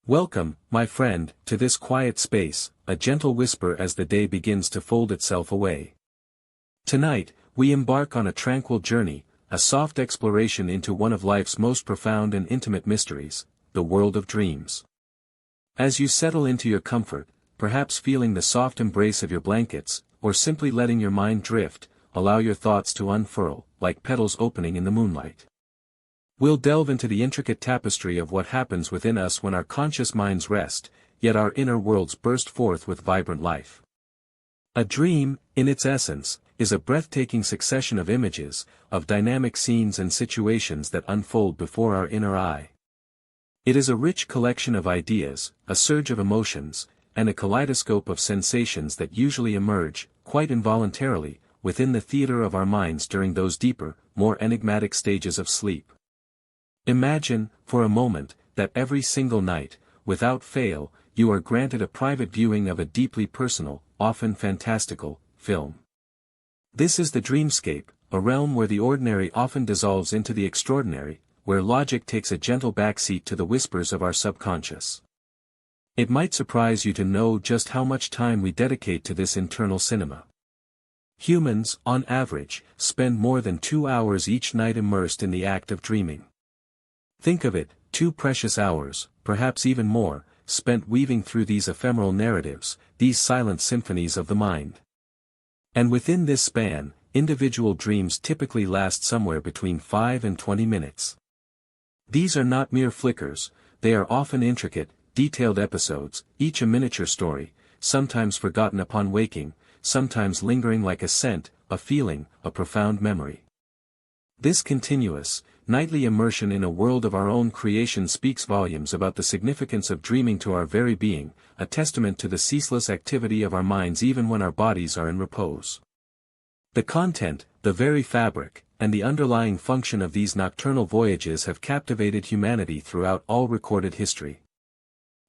Welcome, my friend, to this quiet space, a gentle whisper as the day begins to fold itself away. Tonight, we embark on a tranquil journey, a soft exploration into one of life's most profound and intimate mysteries, the world of dreams. As you settle into your comfort, perhaps feeling the soft embrace of your blankets, or simply letting your mind drift, allow your thoughts to unfurl, like petals opening in the moonlight. We'll delve into the intricate tapestry of what happens within us when our conscious minds rest, yet our inner worlds burst forth with vibrant life. A dream, in its essence, is a breathtaking succession of images, of dynamic scenes and situations that unfold before our inner eye. It is a rich collection of ideas, a surge of emotions, and a kaleidoscope of sensations that usually emerge, quite involuntarily, within the theater of our minds during those deeper, more enigmatic stages of sleep. Imagine, for a moment, that every single night, without fail, you are granted a private viewing of a deeply personal, often fantastical, film. This is the dreamscape, a realm where the ordinary often dissolves into the extraordinary, where logic takes a gentle backseat to the whispers of our subconscious. It might surprise you to know just how much time we dedicate to this internal cinema. Humans, on average, spend more than 2 hours each night immersed in the act of dreaming. Think of it, 2 precious hours, perhaps even more, spent weaving through these ephemeral narratives, these silent symphonies of the mind. And within this span, individual dreams typically last somewhere between 5 and 20 minutes. These are not mere flickers, they are often intricate, detailed episodes, each a miniature story, sometimes forgotten upon waking, sometimes lingering like a scent, a feeling, a profound memory. This continuous, nightly immersion in a world of our own creation speaks volumes about the significance of dreaming to our very being, a testament to the ceaseless activity of our minds even when our bodies are in repose. The content, the very fabric, and the underlying function of these nocturnal voyages have captivated humanity throughout all recorded history.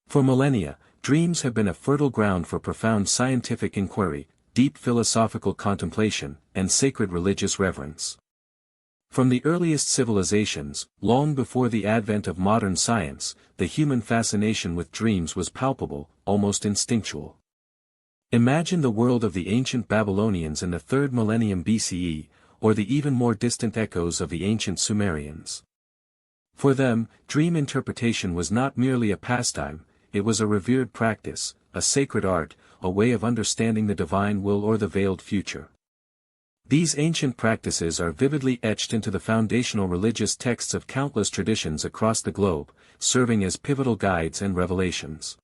For millennia, dreams have been a fertile ground for profound scientific inquiry, deep philosophical contemplation, and sacred religious reverence. From the earliest civilizations, long before the advent of modern science, the human fascination with dreams was palpable, almost instinctual. Imagine the world of the ancient Babylonians in the 3rd millennium BCE, or the even more distant echoes of the ancient Sumerians. For them, dream interpretation was not merely a pastime, it was a revered practice, a sacred art, a way of understanding the divine will or the veiled future. These ancient practices are vividly etched into the foundational religious texts of countless traditions across the globe, serving as pivotal guides and revelations.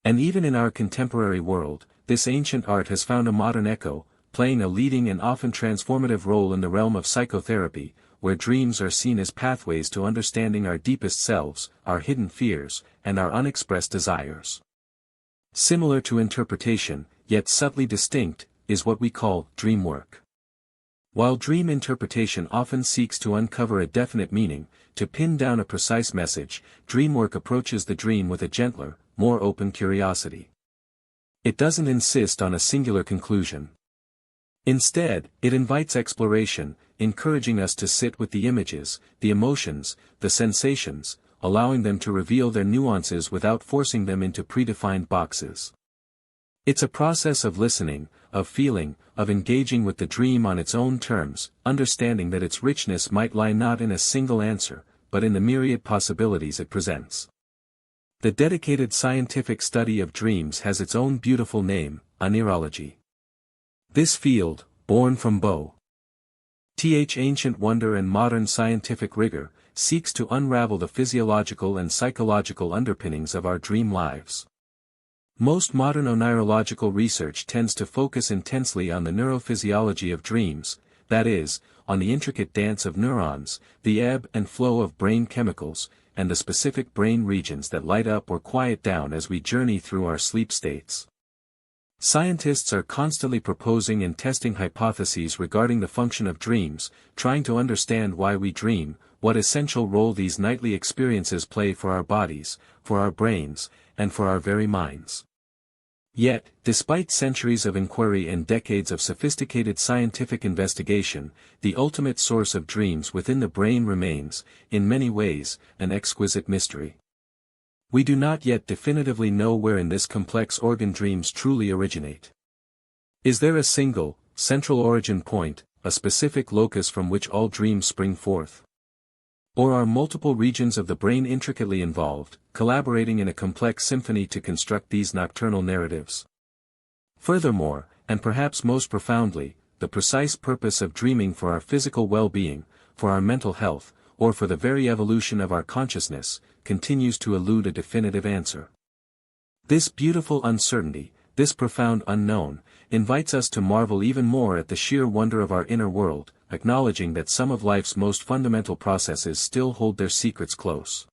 And even in our contemporary world, this ancient art has found a modern echo, playing a leading and often transformative role in the realm of psychotherapy, where dreams are seen as pathways to understanding our deepest selves, our hidden fears, and our unexpressed desires. Similar to interpretation, yet subtly distinct, is what we call dream work. While dream interpretation often seeks to uncover a definite meaning, to pin down a precise message, dream work approaches the dream with a gentler, more open curiosity. It doesn't insist on a singular conclusion. Instead, it invites exploration, encouraging us to sit with the images, the emotions, the sensations, allowing them to reveal their nuances without forcing them into predefined boxes. It's a process of listening, of feeling, of engaging with the dream on its own terms, understanding that its richness might lie not in a single answer, but in the myriad possibilities it presents. The dedicated scientific study of dreams has its own beautiful name, oneirology. This field, born from ancient wonder and modern scientific rigor, seeks to unravel the physiological and psychological underpinnings of our dream lives. Most modern oneirological research tends to focus intensely on the neurophysiology of dreams, that is, on the intricate dance of neurons, the ebb and flow of brain chemicals, and the specific brain regions that light up or quiet down as we journey through our sleep states. Scientists are constantly proposing and testing hypotheses regarding the function of dreams, trying to understand why we dream, what essential role these nightly experiences play for our bodies, for our brains, and for our very minds. Yet, despite centuries of inquiry and decades of sophisticated scientific investigation, the ultimate source of dreams within the brain remains, in many ways, an exquisite mystery. We do not yet definitively know where in this complex organ dreams truly originate. Is there a single, central origin point, a specific locus from which all dreams spring forth? Or are multiple regions of the brain intricately involved, collaborating in a complex symphony to construct these nocturnal narratives? Furthermore, and perhaps most profoundly, the precise purpose of dreaming for our physical well-being, for our mental health, or for the very evolution of our consciousness, continues to elude a definitive answer. This beautiful uncertainty, this profound unknown, invites us to marvel even more at the sheer wonder of our inner world, acknowledging that some of life's most fundamental processes still hold their secrets close.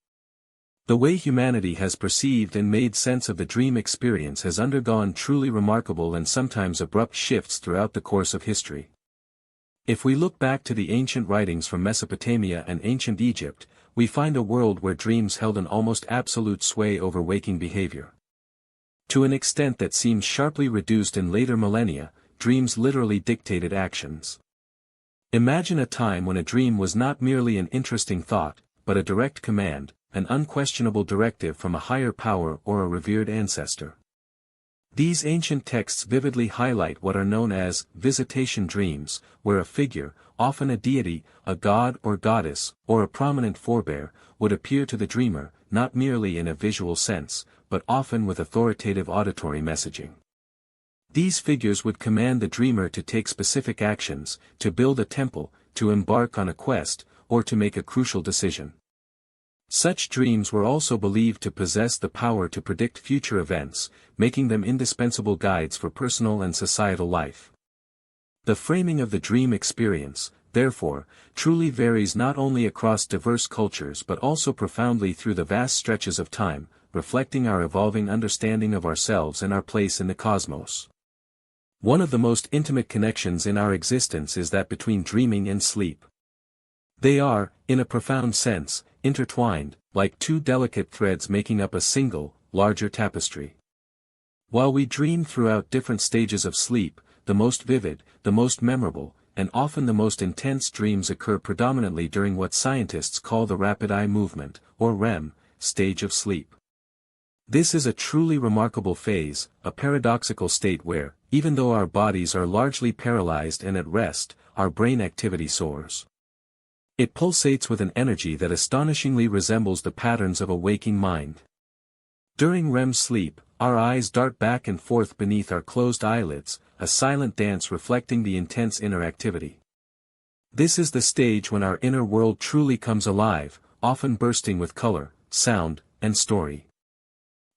The way humanity has perceived and made sense of the dream experience has undergone truly remarkable and sometimes abrupt shifts throughout the course of history. If we look back to the ancient writings from Mesopotamia and ancient Egypt, we find a world where dreams held an almost absolute sway over waking behavior. To an extent that seems sharply reduced in later millennia, dreams literally dictated actions. Imagine a time when a dream was not merely an interesting thought, but a direct command, an unquestionable directive from a higher power or a revered ancestor. These ancient texts vividly highlight what are known as visitation dreams, where a figure, often a deity, a god or goddess, or a prominent forebear, would appear to the dreamer, not merely in a visual sense, but often with authoritative auditory messaging. These figures would command the dreamer to take specific actions, to build a temple, to embark on a quest, or to make a crucial decision. Such dreams were also believed to possess the power to predict future events, making them indispensable guides for personal and societal life. The framing of the dream experience, therefore, truly varies not only across diverse cultures but also profoundly through the vast stretches of time, reflecting our evolving understanding of ourselves and our place in the cosmos. One of the most intimate connections in our existence is that between dreaming and sleep. They are, in a profound sense, intertwined, like two delicate threads making up a single, larger tapestry. While we dream throughout different stages of sleep, the most vivid, the most memorable, and often the most intense dreams occur predominantly during what scientists call the rapid eye movement, or REM, stage of sleep. This is a truly remarkable phase, a paradoxical state where, even though our bodies are largely paralyzed and at rest, our brain activity soars. It pulsates with an energy that astonishingly resembles the patterns of a waking mind. During REM sleep, our eyes dart back and forth beneath our closed eyelids, a silent dance reflecting the intense inner activity. This is the stage when our inner world truly comes alive, often bursting with color, sound, and story.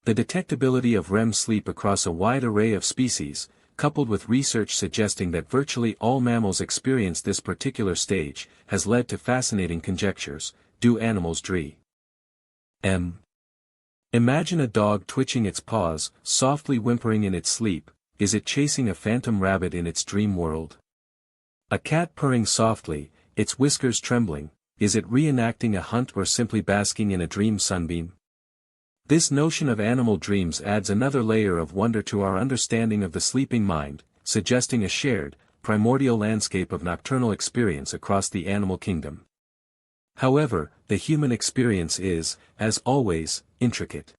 The detectability of REM sleep across a wide array of species, coupled with research suggesting that virtually all mammals experience this particular stage, has led to fascinating conjectures. Do animals dream? Imagine a dog twitching its paws, softly whimpering in its sleep. Is it chasing a phantom rabbit in its dream world? A cat purring softly, its whiskers trembling, is it reenacting a hunt or simply basking in a dream sunbeam? This notion of animal dreams adds another layer of wonder to our understanding of the sleeping mind, suggesting a shared, primordial landscape of nocturnal experience across the animal kingdom. However, the human experience is, as always, intricate.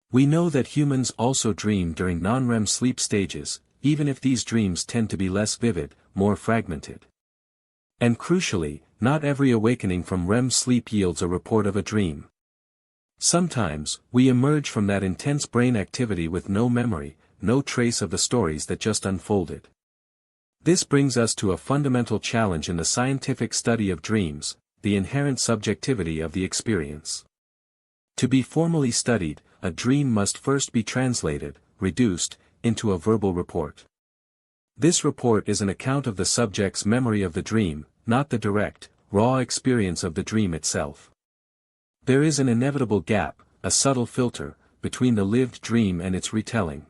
We know that humans also dream during non-REM sleep stages, even if these dreams tend to be less vivid, more fragmented. And crucially, not every awakening from REM sleep yields a report of a dream. Sometimes, we emerge from that intense brain activity with no memory, no trace of the stories that just unfolded. This brings us to a fundamental challenge in the scientific study of dreams, the inherent subjectivity of the experience. To be formally studied, a dream must first be translated, reduced, into a verbal report. This report is an account of the subject's memory of the dream, not the direct, raw experience of the dream itself. There is an inevitable gap, a subtle filter, between the lived dream and its retelling.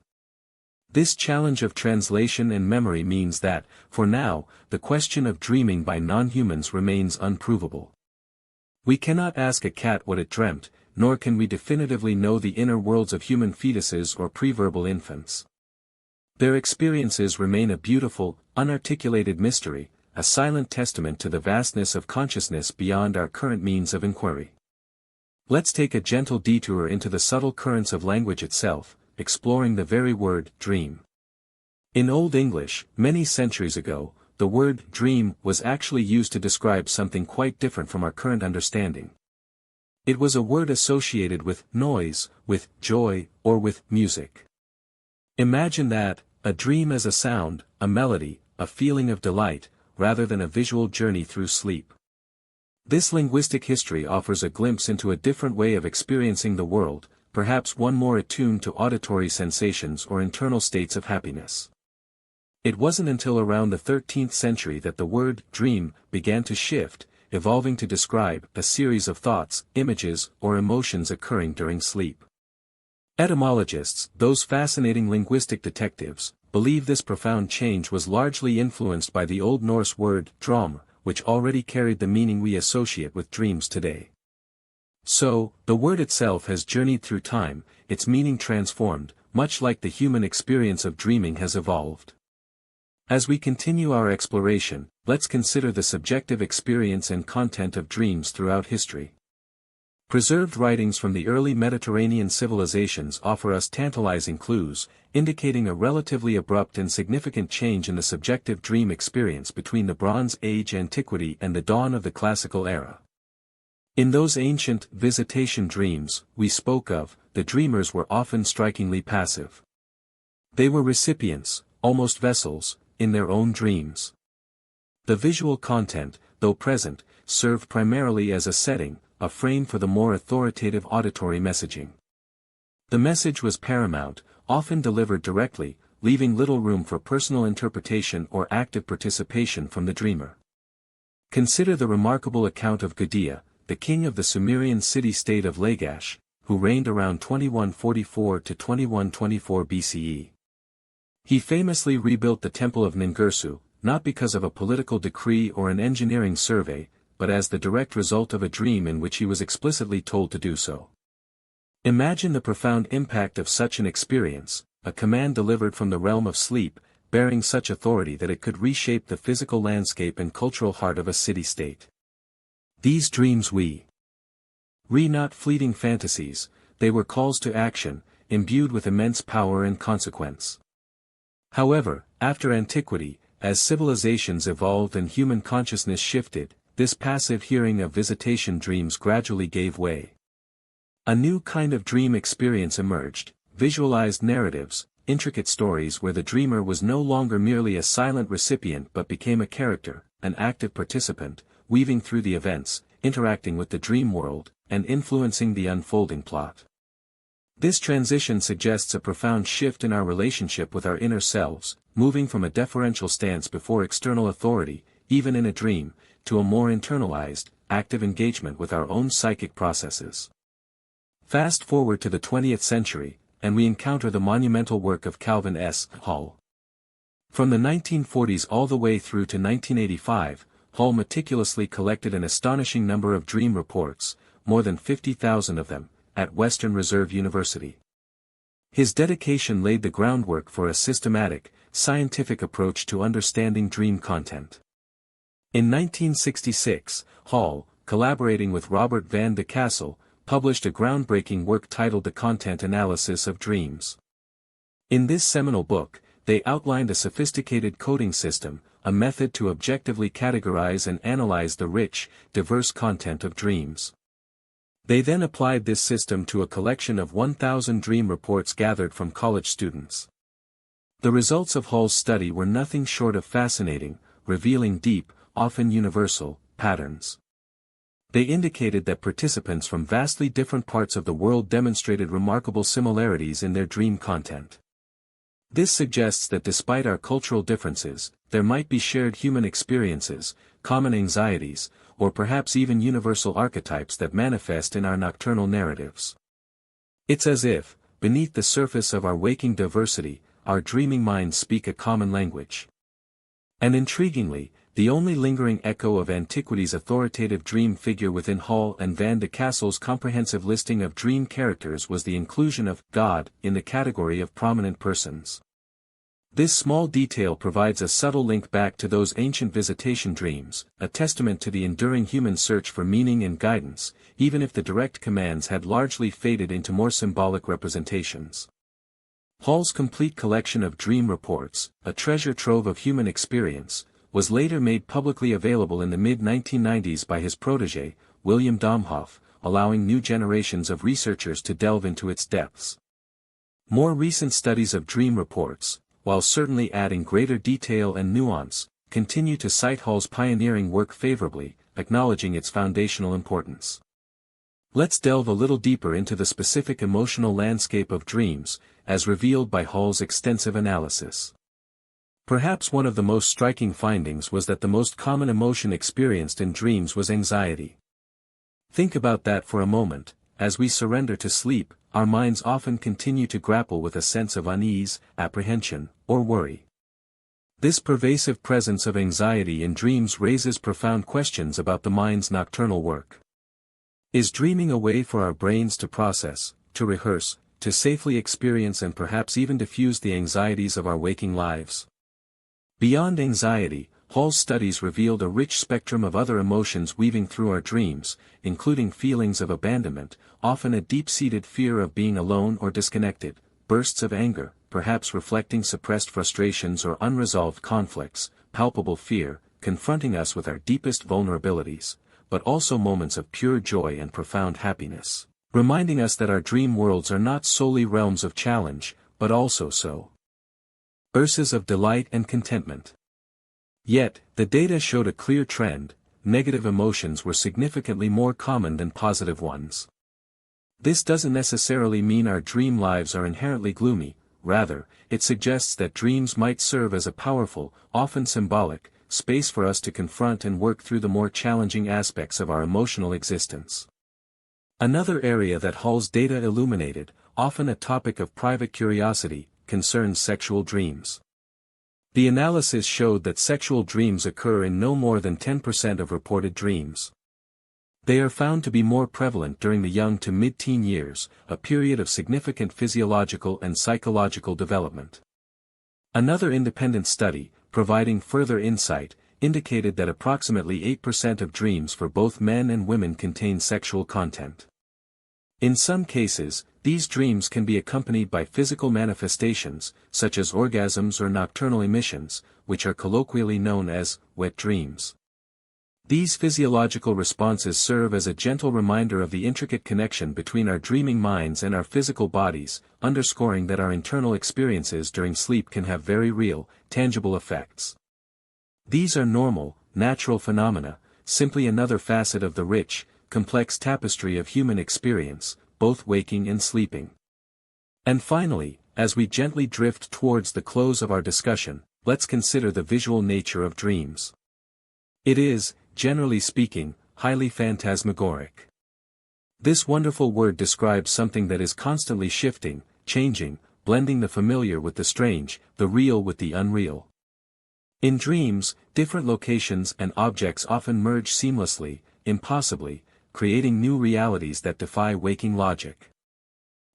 This challenge of translation and memory means that, for now, the question of dreaming by non-humans remains unprovable. We cannot ask a cat what it dreamt, nor can we definitively know the inner worlds of human fetuses or preverbal infants. Their experiences remain a beautiful, unarticulated mystery, a silent testament to the vastness of consciousness beyond our current means of inquiry. Let's take a gentle detour into the subtle currents of language itself, exploring the very word, dream. In Old English, many centuries ago, the word dream was actually used to describe something quite different from our current understanding. It was a word associated with noise, with joy, or with music. Imagine that, a dream as a sound, a melody, a feeling of delight, rather than a visual journey through sleep. This linguistic history offers a glimpse into a different way of experiencing the world, perhaps one more attuned to auditory sensations or internal states of happiness. It wasn't until around the 13th century that the word dream began to shift, evolving to describe a series of thoughts, images, or emotions occurring during sleep. Etymologists, those fascinating linguistic detectives, believe this profound change was largely influenced by the Old Norse word dröm, which already carried the meaning we associate with dreams today. So, the word itself has journeyed through time, its meaning transformed, much like the human experience of dreaming has evolved. As we continue our exploration, let's consider the subjective experience and content of dreams throughout history. Preserved writings from the early Mediterranean civilizations offer us tantalizing clues, indicating a relatively abrupt and significant change in the subjective dream experience between the Bronze Age antiquity and the dawn of the Classical era. In those ancient visitation dreams we spoke of, the dreamers were often strikingly passive. They were recipients, almost vessels, in their own dreams. The visual content, though present, served primarily as a setting, a frame for the more authoritative auditory messaging. The message was paramount, often delivered directly, leaving little room for personal interpretation or active participation from the dreamer. Consider the remarkable account of Gudea, the king of the Sumerian city-state of Lagash, who reigned around 2144 to 2124 BCE. He famously rebuilt the temple of Ningirsu, not because of a political decree or an engineering survey, but as the direct result of a dream in which he was explicitly told to do so. Imagine the profound impact of such an experience, a command delivered from the realm of sleep, bearing such authority that it could reshape the physical landscape and cultural heart of a city-state. These dreams were not fleeting fantasies, they were calls to action, imbued with immense power and consequence. However, after antiquity, as civilizations evolved and human consciousness shifted, this passive hearing of visitation dreams gradually gave way. A new kind of dream experience emerged, visualized narratives, intricate stories where the dreamer was no longer merely a silent recipient but became a character, an active participant, weaving through the events, interacting with the dream world, and influencing the unfolding plot. This transition suggests a profound shift in our relationship with our inner selves, moving from a deferential stance before external authority, even in a dream, to a more internalized, active engagement with our own psychic processes. Fast forward to the 20th century, and we encounter the monumental work of Calvin S. Hall. From the 1940s all the way through to 1985, Hall meticulously collected an astonishing number of dream reports, more than 50,000 of them, at Western Reserve University. His dedication laid the groundwork for a systematic, scientific approach to understanding dream content. In 1966, Hall, collaborating with Robert van de Cassel, published a groundbreaking work titled The Content Analysis of Dreams. In this seminal book, they outlined a sophisticated coding system, a method to objectively categorize and analyze the rich, diverse content of dreams. They then applied this system to a collection of 1,000 dream reports gathered from college students. The results of Hall's study were nothing short of fascinating, revealing deep, often universal, patterns. They indicated that participants from vastly different parts of the world demonstrated remarkable similarities in their dream content. This suggests that despite our cultural differences, there might be shared human experiences, common anxieties, or perhaps even universal archetypes that manifest in our nocturnal narratives. It's as if, beneath the surface of our waking diversity, our dreaming minds speak a common language. And intriguingly, the only lingering echo of antiquity's authoritative dream figure within Hall and van de Cassel's comprehensive listing of dream characters was the inclusion of God in the category of prominent persons. This small detail provides a subtle link back to those ancient visitation dreams, a testament to the enduring human search for meaning and guidance, even if the direct commands had largely faded into more symbolic representations. Hall's complete collection of dream reports, a treasure trove of human experience, was later made publicly available in the mid-1990s by his protege, William Domhoff, allowing new generations of researchers to delve into its depths. More recent studies of dream reports, while certainly adding greater detail and nuance, continue to cite Hall's pioneering work favorably, acknowledging its foundational importance. Let's delve a little deeper into the specific emotional landscape of dreams, as revealed by Hall's extensive analysis. Perhaps one of the most striking findings was that the most common emotion experienced in dreams was anxiety. Think about that for a moment. As we surrender to sleep, our minds often continue to grapple with a sense of unease, apprehension, or worry. This pervasive presence of anxiety in dreams raises profound questions about the mind's nocturnal work. Is dreaming a way for our brains to process, to rehearse, to safely experience and perhaps even diffuse the anxieties of our waking lives? Beyond anxiety, Hall's studies revealed a rich spectrum of other emotions weaving through our dreams, including feelings of abandonment, often a deep-seated fear of being alone or disconnected, bursts of anger, perhaps reflecting suppressed frustrations or unresolved conflicts, palpable fear, confronting us with our deepest vulnerabilities, but also moments of pure joy and profound happiness, reminding us that our dream worlds are not solely realms of challenge, but also sources of delight and contentment. Yet, the data showed a clear trend: negative emotions were significantly more common than positive ones. This doesn't necessarily mean our dream lives are inherently gloomy, rather, it suggests that dreams might serve as a powerful, often symbolic, space for us to confront and work through the more challenging aspects of our emotional existence. Another area that Hall's data illuminated, often a topic of private curiosity, concerns sexual dreams. The analysis showed that sexual dreams occur in no more than 10% of reported dreams. They are found to be more prevalent during the young to mid-teen years, a period of significant physiological and psychological development. Another independent study, providing further insight, indicated that approximately 8% of dreams for both men and women contain sexual content. In some cases, these dreams can be accompanied by physical manifestations, such as orgasms or nocturnal emissions, which are colloquially known as wet dreams. These physiological responses serve as a gentle reminder of the intricate connection between our dreaming minds and our physical bodies, underscoring that our internal experiences during sleep can have very real, tangible effects. These are normal, natural phenomena, simply another facet of the rich, complex tapestry of human experience, both waking and sleeping. And finally, as we gently drift towards the close of our discussion, let's consider the visual nature of dreams. It is, generally speaking, highly phantasmagoric. This wonderful word describes something that is constantly shifting, changing, blending the familiar with the strange, the real with the unreal. In dreams, different locations and objects often merge seamlessly, impossibly, creating new realities that defy waking logic.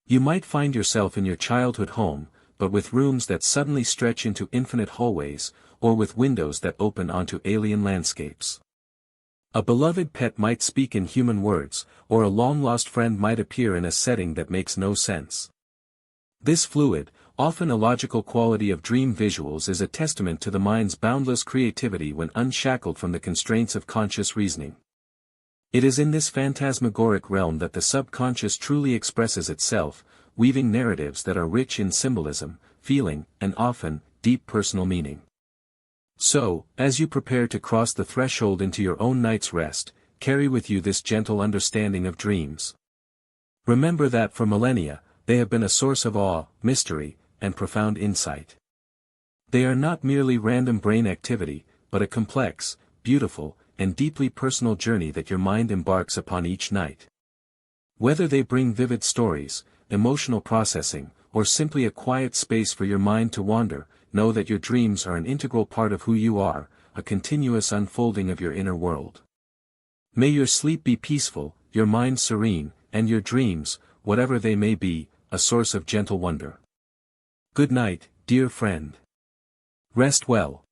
You might find yourself in your childhood home, but with rooms that suddenly stretch into infinite hallways, or with windows that open onto alien landscapes. A beloved pet might speak in human words, or a long-lost friend might appear in a setting that makes no sense. This fluid, often illogical quality of dream visuals is a testament to the mind's boundless creativity when unshackled from the constraints of conscious reasoning. It is in this phantasmagoric realm that the subconscious truly expresses itself, weaving narratives that are rich in symbolism, feeling, and often, deep personal meaning. So, as you prepare to cross the threshold into your own night's rest, carry with you this gentle understanding of dreams. Remember that for millennia, they have been a source of awe, mystery, and profound insight. They are not merely random brain activity, but a complex, beautiful, and deeply personal journey that your mind embarks upon each night. Whether they bring vivid stories, emotional processing, or simply a quiet space for your mind to wander, know that your dreams are an integral part of who you are, a continuous unfolding of your inner world. May your sleep be peaceful, your mind serene, and your dreams, whatever they may be, a source of gentle wonder. Good night, dear friend. Rest well.